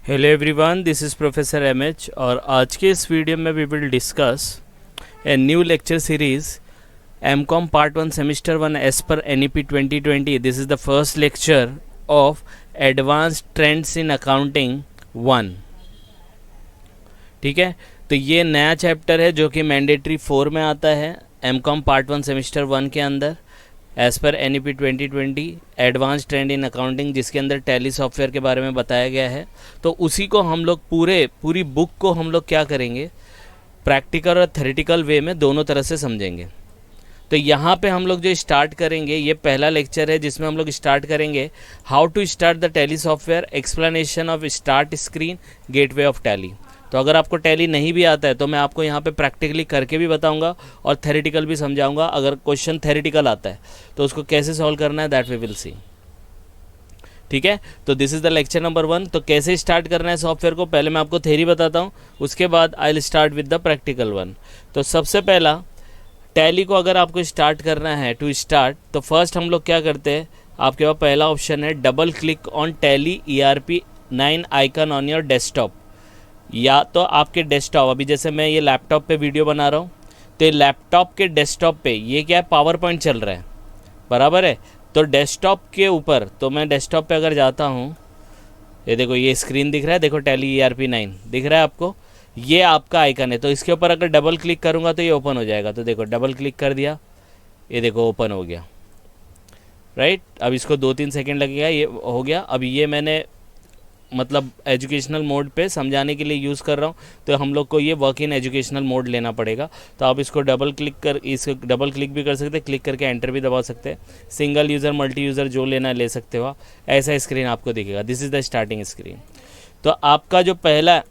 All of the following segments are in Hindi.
Hello everyone, this is professor MH और आज के इस वीडियो में we will discuss a new lecture series MCom part 1 semester 1 as per NEP 2020। This is the first lecture of advanced trends in accounting 1। ठीक है, तो ये नया चैप्टर है जो कि मैंडेटरी 4 में आता है एमकॉम पार्ट 1 सेमेस्टर 1 के अंदर as per NEP 2020 advance trend in accounting, जिसके अंदर टैली सॉफ्टवेयर के बारे में बताया गया है। तो उसी को हम लोग पूरी बुक को हम लोग क्या करेंगे, प्रैक्टिकल और थ्योरेटिकल वे में दोनों तरह से समझेंगे। तो यहाँ पे हम लोग जो स्टार्ट करेंगे, ये पहला लेक्चर है जिसमें हम लोग स्टार्ट करेंगे how to start the Tally software, explanation of start screen, gateway of Tally. तो अगर आपको टैली नहीं भी आता है तो मैं आपको यहाँ पे प्रैक्टिकली करके भी बताऊंगा और थ्योरेटिकल भी समझाऊंगा। अगर क्वेश्चन थ्योरेटिकल आता है तो उसको कैसे सॉल्व करना है, दैट वी विल सी। ठीक है, तो this is the lecture number 1। तो कैसे स्टार्ट करना है सॉफ्टवेयर को, पहले मैं आपको थ्योरी बताता हूँ, उसके बाद I will start with the practical 1। तो सबसे पहला टैली को अगर आपको स्टार्ट करना है, टू स्टार्ट, तो फर्स्ट हम लोग क्या करते हैं, आपके पास पहला ऑप्शन है double click on tally ERP 9 icon on your desktop. या तो आपके डेस्कटॉप, अभी जैसे मैं ये लैपटॉप पे वीडियो बना रहा हूँ, तो लैपटॉप के डेस्कटॉप पे ये क्या है, पावर पॉइंट चल रहा है, बराबर है। तो डेस्कटॉप के ऊपर, तो मैं डेस्कटॉप पे अगर जाता हूँ, ये देखो ये स्क्रीन दिख रहा है, देखो टैली ERP 9 दिख रहा है आपको, ये आपका आइकन है। तो इसके ऊपर अगर डबल क्लिक करूँगा तो ये ओपन हो जाएगा। तो देखो डबल क्लिक कर दिया, ये देखो ओपन हो गया, राइट। अब इसको 2-3 सेकेंड लगेगा, ये हो गया। अब ये मैंने मतलब एजुकेशनल मोड पे समझाने के लिए यूज़ कर रहा हूँ, तो हम लोग को ये वर्क इन एजुकेशनल मोड लेना पड़ेगा। तो आप इसको इसको डबल क्लिक भी कर सकते हैं, क्लिक करके एंटर भी दबा सकते हैं। सिंगल यूज़र, मल्टी यूज़र जो लेना ले सकते हो, ऐसा स्क्रीन आपको दिखेगा। This is the starting screen. तो आपका जो पहला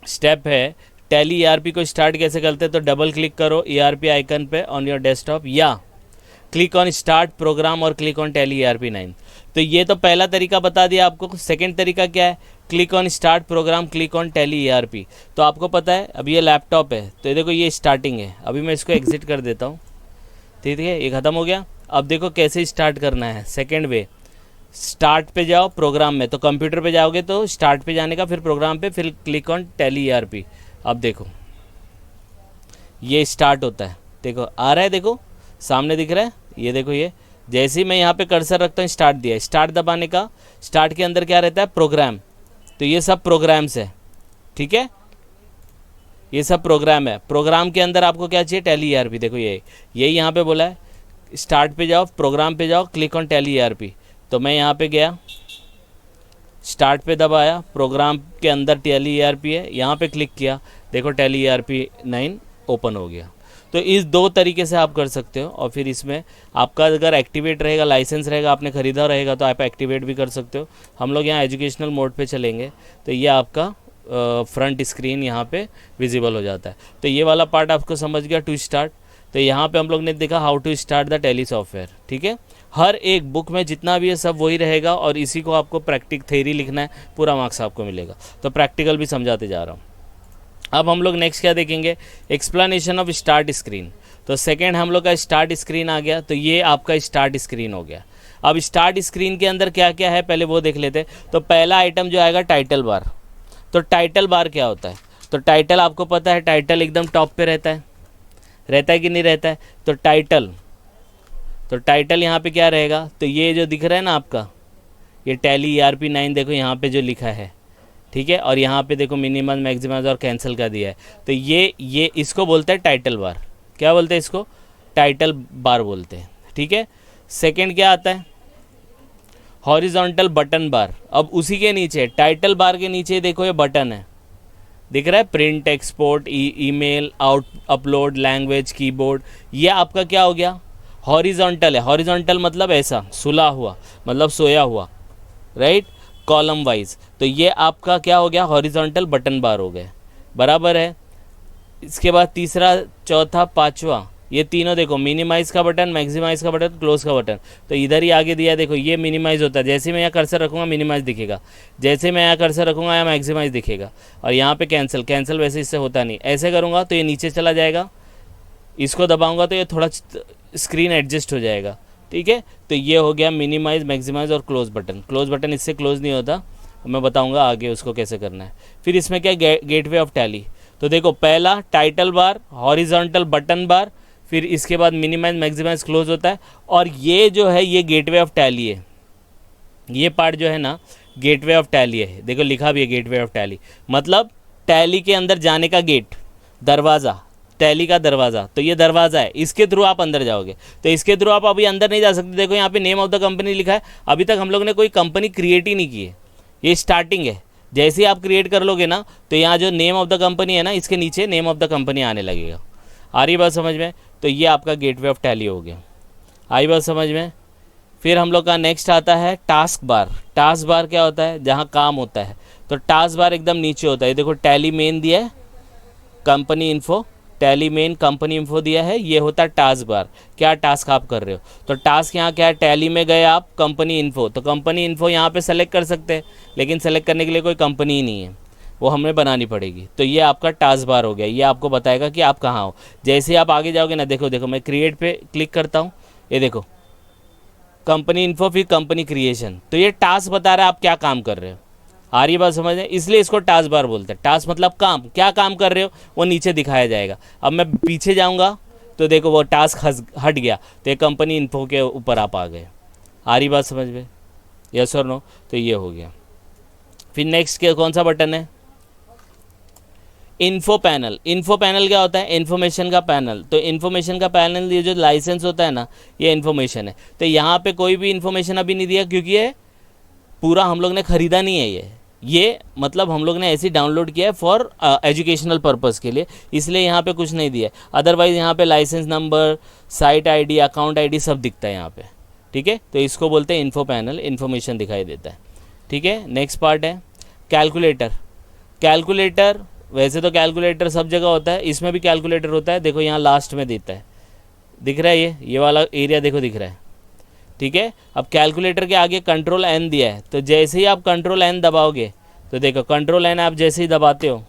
स्टेप है, टैली ERP को स्टार्ट कैसे करते हैं, तो डबल क्लिक करो ERP आइकन पे ऑन योर डेस्कटॉप, या क्लिक ऑन स्टार्ट प्रोग्राम और क्लिक ऑन टैली ERP 9। तो ये तो पहला तरीका बता दिया आपको। सेकंड तरीका क्या है, click on start programme, click on tally ERP। तो आपको पता है अब ये लैपटॉप है, तो ये देखो ये स्टार्टिंग है। अभी मैं इसको एग्जिट कर देता हूँ, ठीक है, ये ख़त्म हो गया। अब देखो कैसे स्टार्ट करना है, सेकेंड वे, स्टार्ट पे जाओ प्रोग्राम में, तो कंप्यूटर पे जाओगे तो स्टार्ट पे जाने का, फिर प्रोग्राम पे, फिर क्लिक ऑन टैली ERP। अब देखो ये स्टार्ट होता है, देखो आ रहा है, देखो सामने दिख रहा है, ये देखो ये जैसे ही मैं यहाँ पे कर्सर रखता हूँ, स्टार्ट दिया, स्टार्ट दबाने का, स्टार्ट के अंदर क्या रहता है, प्रोग्राम। तो ये सब प्रोग्राम्स है, ठीक है, ये सब प्रोग्राम है। प्रोग्राम के अंदर आपको क्या चाहिए, टैली ERP। देखो ये यहाँ पे बोला है स्टार्ट पे जाओ, प्रोग्राम पे जाओ, क्लिक ऑन टैली ERP। तो मैं यहाँ पे गया, स्टार्ट पे दबाया, प्रोग्राम के अंदर टैली ERP है, यहाँ पे क्लिक किया, देखो टैली ERP 9 ओपन हो गया। तो इस दो तरीके से आप कर सकते हो। और फिर इसमें आपका अगर एक्टिवेट रहेगा, लाइसेंस रहेगा, आपने ख़रीदा रहेगा, तो आप एक्टिवेट भी कर सकते हो। हम लोग यहाँ एजुकेशनल मोड पे चलेंगे, तो ये आपका फ्रंट स्क्रीन यहाँ पे विजिबल हो जाता है। तो ये वाला पार्ट आपको समझ गया, टू स्टार्ट। तो यहाँ पे हम लोग ने देखा how to start the Tally software, ठीक है। हर एक बुक में जितना भी है सब वही रहेगा, और इसी को आपको प्रैक्टिक थ्योरी लिखना है, पूरा मार्क्स आपको मिलेगा। तो प्रैक्टिकल भी समझाते जा रहा हूँ। अब हम लोग नेक्स्ट क्या देखेंगे, एक्सप्लेनेशन ऑफ स्टार्ट स्क्रीन। तो सेकेंड हम लोग का स्टार्ट स्क्रीन आ गया, तो ये आपका स्टार्ट स्क्रीन हो गया। अब स्टार्ट स्क्रीन के अंदर क्या क्या है पहले वो देख लेते हैं। तो पहला आइटम जो आएगा टाइटल बार। तो टाइटल बार क्या होता है, तो टाइटल आपको पता है, टाइटल एकदम टॉप पे रहता है कि नहीं रहता है। तो टाइटल यहाँ पे क्या रहेगा, तो ये जो दिख रहा है ना आपका, ये टैली ERP 9 देखो यहाँ पे जो लिखा है, ठीक है। और यहाँ पे देखो मिनिमम, मैक्सिमम और कैंसिल का दिया है। तो ये इसको बोलते हैं टाइटल बार। क्या बोलते हैं इसको, टाइटल बार बोलते हैं, ठीक है। सेकंड क्या आता है, हॉरिजॉन्टल बटन बार। अब उसी के नीचे, टाइटल बार के नीचे देखो ये बटन है, दिख रहा है, print, export, email, out, upload, language, keyboard. ये आपका क्या हो गया, हॉरिजॉन्टल है। हॉरिजॉन्टल मतलब ऐसा सुला हुआ, मतलब सोया हुआ, राइट, कॉलम वाइज। तो ये आपका क्या हो गया, हॉरिजॉन्टल बटन बार हो गए, बराबर है। इसके बाद तीसरा, चौथा, पांचवा, ये तीनों देखो, मिनिमाइज़ का बटन, मैक्सिमाइज़ का बटन, क्लोज का बटन। तो इधर ही आगे दिया, देखो ये मिनिमाइज़ होता है, जैसे मैं यहाँ कर्सर रखूँगा मिनिमाइज़ दिखेगा, जैसे मैं यहाँ कर्सर रखूँगा यहाँ मैक्सिमाइज़ दिखेगा। और यहाँ पे कैंसिल वैसे इससे होता नहीं, ऐसे करूँगा तो ये नीचे चला जाएगा, इसको दबाऊँगा तो ये थोड़ा स्क्रीन एडजस्ट हो जाएगा, ठीक है। तो ये हो गया मिनिमाइज़, मैक्सिमाइज़ और क्लोज बटन। क्लोज बटन इससे क्लोज नहीं होता, मैं बताऊंगा आगे उसको कैसे करना है। फिर इसमें क्या गेटवे ऑफ टैली, तो देखो पहला टाइटल बार, हॉरिजॉन्टल बटन बार, फिर इसके बाद मिनिमाइज मैक्सिमाइज क्लोज होता है। और ये जो है ये गेटवे ऑफ टैली है, ये पार्ट जो है ना गेटवे ऑफ टैली है। देखो लिखा भी है गेटवे ऑफ टैली, मतलब टैली के अंदर जाने का गेट, दरवाज़ा, टैली का दरवाज़ा। तो ये दरवाज़ा है, इसके थ्रू आप अंदर जाओगे। तो इसके थ्रू आप अभी अंदर नहीं जा सकते। देखो यहाँ पे नेम ऑफ द कंपनी लिखा है, अभी तक हम लोग ने कोई कंपनी क्रिएट ही नहीं की है, ये स्टार्टिंग है। जैसे ही आप क्रिएट कर लोगे ना तो यहाँ जो नेम ऑफ द कंपनी है ना, इसके नीचे नेम ऑफ द कंपनी आने लगेगा। आ रही बात समझ में? तो ये आपका गेटवे ऑफ टैली हो गया। आई बात समझ में? फिर हम लोग का नेक्स्ट आता है टास्क बार। टास्क बार क्या होता है? जहाँ काम होता है। तो टास्क बार एकदम नीचे होता है। देखो टैली मेन दिया है, company info, tally main company info दिया है, ये होता है टास्क बार। क्या टास्क आप कर रहे हो? तो टास्क यहाँ क्या है, टैली में गए आप कंपनी इन्फो, तो कंपनी इन्फो यहाँ पे सेलेक्ट कर सकते हैं, लेकिन सेलेक्ट करने के लिए कोई कंपनी ही नहीं है, वो हमें बनानी पड़ेगी। तो ये आपका टास्क बार हो गया, ये आपको बताएगा कि आप कहाँ हो। जैसे आप आगे जाओगे ना, देखो देखो मैं क्रिएट पे क्लिक करता हूँ, ये देखो कंपनी इन्फो, फिर कंपनी क्रिएशन। तो ये टास्क बता रहा है आप क्या काम कर रहे हो। आ रही बात समझ में? इसलिए इसको टास्क बार बोलते हैं। टास्क मतलब काम, क्या काम कर रहे हो वो नीचे दिखाया जाएगा। अब मैं पीछे जाऊंगा तो देखो वो टास्क हट गया, तो ये कंपनी इन्फो के ऊपर आप आ गए। आ रही बात समझ में? यस और नो? तो ये हो गया। फिर नेक्स्ट क्या, कौन सा बटन है? Info panel. इन्फो पैनल क्या होता है? इन्फॉर्मेशन का पैनल। तो इन्फॉर्मेशन का पैनल, ये जो लाइसेंस होता है ना, ये इन्फॉर्मेशन है। तो यहाँ पे कोई भी इन्फॉर्मेशन अभी नहीं दिया, क्योंकि ये पूरा हम लोग ने ख़रीदा नहीं है। ये मतलब हम लोग ने ऐसे डाउनलोड किया है फॉर एजुकेशनल पर्पज़ के लिए, इसलिए यहाँ पे कुछ नहीं दिया। अदरवाइज़ यहाँ पे licence number, site ID, account ID सब दिखता है यहाँ पे। ठीक है, तो इसको बोलते हैं इन्फो पैनल, इन्फॉर्मेशन दिखाई देता है। ठीक है, नेक्स्ट पार्ट है कैलकुलेटर। कैलकुलेटर, वैसे तो कैलकुलेटर सब जगह होता है, इसमें भी कैलकुलेटर होता है। देखो यहाँ लास्ट में देता है, दिख रहा है ये वाला एरिया देखो दिख रहा है। ठीक है, अब कैलकुलेटर के आगे कंट्रोल एन दिया है, तो जैसे ही आप कंट्रोल एन दबाओगे तो देखो कंट्रोल एन आप जैसे ही दबाते हो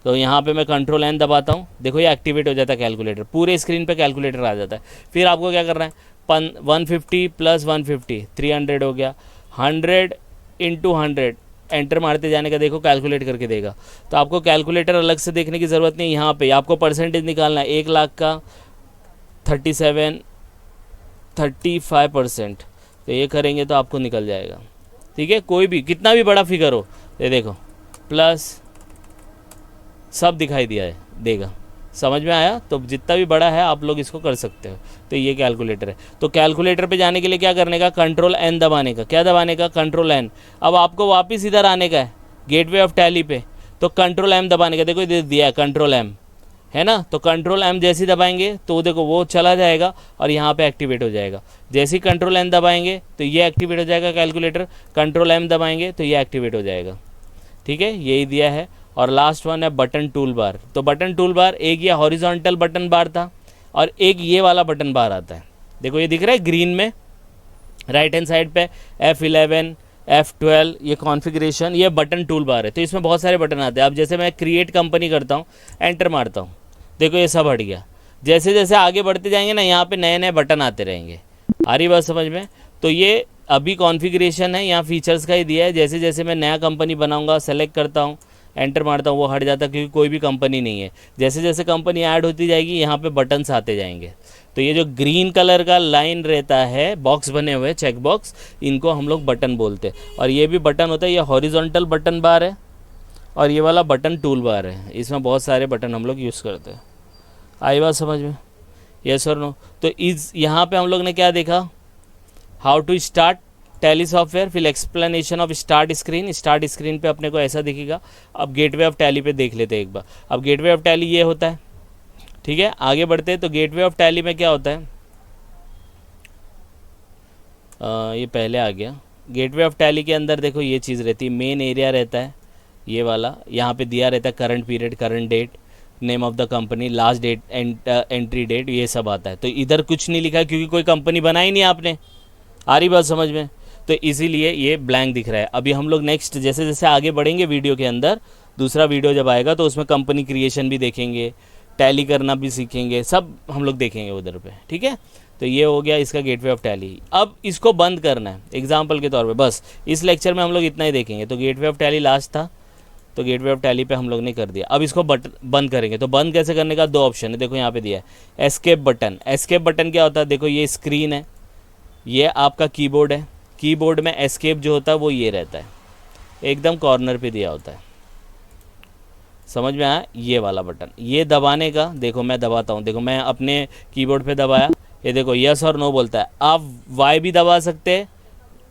तो यहाँ पे मैं कंट्रोल एन दबाता हूँ, देखो ये एक्टिवेट हो जाता है कैलकुलेटर, पूरे स्क्रीन पे कैलकुलेटर आ जाता है। फिर आपको क्या करना है, 150 + 150 300 हो गया, 100 × 100 एंटर मारते जाने का, देखो कैलकुलेट करके देगा। तो आपको कैलकुलेटर अलग से देखने की ज़रूरत नहीं, यहाँ पे आपको परसेंटेज निकालना है। 1 लाख का 35%, तो ये करेंगे तो आपको निकल जाएगा। ठीक है, कोई भी कितना भी बड़ा फिगर हो, ये देखो प्लस सब दिखाई दिया है, देगा। समझ में आया? तो जितना भी बड़ा है आप लोग इसको कर सकते हो। तो ये कैलकुलेटर है। तो कैलकुलेटर पे जाने के लिए क्या करने का, कंट्रोल एन दबाने का। क्या दबाने का? Control N. अब आपको वापस इधर आने का है गेटवे ऑफ टैली पे, तो कंट्रोल एम दबाने का। देखो इधर दिया है कंट्रोल एम, है ना? तो कंट्रोल एम जैसे ही दबाएंगे तो देखो वो चला जाएगा और यहाँ पे एक्टिवेट हो जाएगा। जैसे ही कंट्रोल एन दबाएंगे तो ये एक्टिवेट हो जाएगा कैलकुलेटर, कंट्रोल एम दबाएंगे तो ये एक्टिवेट हो जाएगा। ठीक है, यही दिया है। और लास्ट वन है बटन टूल बार। तो बटन टूल बार, एक ये हॉरिजॉन्टल बटन बार था और एक ये वाला बटन बार आता है। देखो ये दिख रहा है ग्रीन में, राइट हैंड साइड पे F11 F12 ये कॉन्फ़िगरेशन, ये बटन टूल बार है। तो इसमें बहुत सारे बटन आते हैं। अब जैसे मैं क्रिएट कंपनी करता हूँ, एंटर मारता हूँ, देखो ये सब हट गया। जैसे जैसे आगे बढ़ते जाएंगे ना, यहाँ पे नए नए बटन आते रहेंगे। आ रही बात समझ में? तो ये अभी कॉन्फ़िगरेशन है, यहाँ फीचर्स का ही दिया है। जैसे जैसे मैं नया कंपनी बनाऊँगा, सेलेक्ट करता हूँ, एंटर मारता हूँ, वो हट जाता है क्योंकि कोई भी कंपनी नहीं है। जैसे जैसे कंपनी ऐड होती जाएगी यहाँ पे बटन्स आते जाएंगे। तो ये जो ग्रीन कलर का लाइन रहता है, बॉक्स बने हुए चेक बॉक्स, इनको हम लोग बटन बोलते हैं। और ये भी बटन होता है, ये हॉरिजॉन्टल बटन बार है और ये वाला बटन टूल बार है। इसमें बहुत सारे बटन हम लोग यूज़ करते हैं। आई बात समझ में? यस और नो? तो इस यहाँ पे हम लोग ने क्या देखा, how to start tally software, फिर explanation of start screen. Start screen पे अपने को ऐसा दिखेगा। अब गेटवे ऑफ टैली पे देख लेते हैं एक बार। अब गेटवे ऑफ टैली ये होता है। ठीक है, आगे बढ़ते हैं। तो गेटवे ऑफ टैली में क्या होता है, ये पहले आ गया। गेटवे ऑफ टैली के अंदर देखो ये चीज़ रहती है, मेन एरिया रहता है ये वाला, यहाँ पे दिया रहता है current period, current date, name of the company, last date, entry date, ये सब आता है। तो इधर कुछ नहीं लिखा है क्योंकि कोई कंपनी बनाई नहीं आपने। आ रही बात समझ में? तो इसीलिए ये ब्लैंक दिख रहा है। अभी हम लोग नेक्स्ट जैसे जैसे आगे बढ़ेंगे वीडियो के अंदर, दूसरा वीडियो जब आएगा तो उसमें कंपनी क्रिएशन भी देखेंगे, टैली करना भी सीखेंगे, सब हम लोग देखेंगे उधर पे। ठीक है, तो ये हो गया इसका गेटवे ऑफ टैली। अब इसको बंद करना है एग्जाम्पल के तौर पे, बस इस लेक्चर में हम लोग इतना ही देखेंगे। तो गेटवे ऑफ टैली लास्ट था, तो गेटवे ऑफ टैली पे हम लोग ने कर दिया। अब इसको बंद करेंगे। तो बंद कैसे करने का, 2 ऑप्शन है, देखो यहाँ पे दिया है एस्केप बटन। एस्केप बटन क्या होता है, देखो ये स्क्रीन है, ये आपका कीबोर्ड है, कीबोर्ड में एस्केप जो होता है वो ये रहता है, एकदम कॉर्नर पे दिया होता है, समझ में आया, ये वाला बटन। ये दबाने का, देखो मैं दबाता हूँ, देखो मैं अपने कीबोर्ड पे दबाया, ये देखो यस और नो बोलता है। आप वाई भी दबा सकते हैं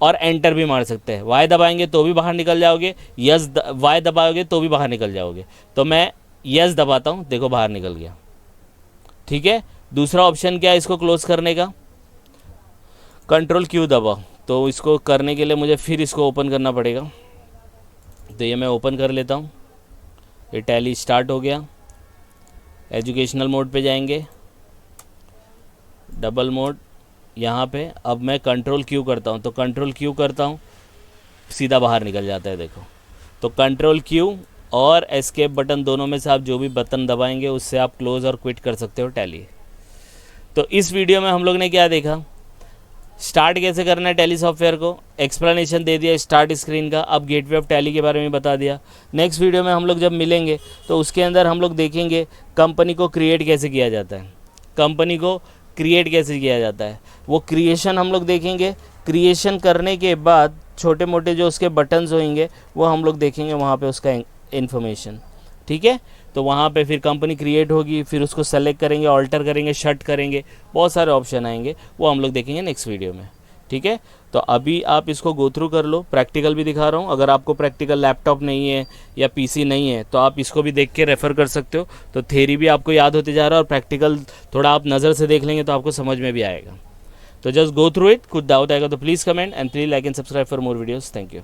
और एंटर भी मार सकते हैं। वाई दबाएंगे तो भी बाहर निकल जाओगे, वाई दबाओगे तो भी बाहर निकल जाओगे। तो मैं यस दबाता हूँ, देखो बाहर निकल गया, ठीक है। दूसरा ऑप्शन क्या है इसको क्लोज करने का, कंट्रोल क्यू दबाओ। तो इसको करने के लिए मुझे फिर इसको ओपन करना पड़ेगा, तो ये मैं ओपन कर लेता हूँ। ये टैली स्टार्ट हो गया। एजुकेशनल मोड पे जाएंगे, डबल मोड यहाँ पे। अब मैं कंट्रोल क्यू करता हूँ, तो कंट्रोल क्यू करता हूँ, सीधा बाहर निकल जाता है, देखो। तो कंट्रोल क्यू और एस्केप बटन दोनों में से आप जो भी बटन दबाएंगे उससे आप क्लोज और क्विट कर सकते हो टैली। तो इस वीडियो में हम लोग ने क्या देखा, स्टार्ट कैसे करना है टैली सॉफ्टवेयर को, एक्सप्लेनेशन दे दिया स्टार्ट स्क्रीन का। अब गेटवे ऑफ टैली के बारे में बता दिया। नेक्स्ट वीडियो में हम लोग जब मिलेंगे तो उसके अंदर हम लोग देखेंगे कंपनी को क्रिएट कैसे किया जाता है, कंपनी को क्रिएट कैसे किया जाता है, वो क्रिएशन हम लोग देखेंगे। क्रिएशन करने के बाद छोटे मोटे जो उसके बटन्स होंगे वो हम लोग देखेंगे वहाँ पे उसका इन्फॉर्मेशन, ठीक है। तो वहाँ पे फिर कंपनी क्रिएट होगी, फिर उसको सेलेक्ट करेंगे, ऑल्टर करेंगे, शट करेंगे, बहुत सारे ऑप्शन आएंगे, वो हम लोग देखेंगे नेक्स्ट वीडियो में, ठीक है। तो अभी आप इसको गो थ्रू कर लो, प्रैक्टिकल भी दिखा रहा हूँ। अगर आपको प्रैक्टिकल लैपटॉप नहीं है या पीसी नहीं है तो आप इसको भी देख के रेफ़र कर सकते हो। तो थ्योरी भी आपको याद होते जा रहा है और प्रैक्टिकल थोड़ा आप नज़र से देख लेंगे तो आपको समझ में भी आएगा। तो जस्ट गो थ्रू इट। कुछ डाउट आएगा तो please comment and please like and subscribe for more videos. Thank you.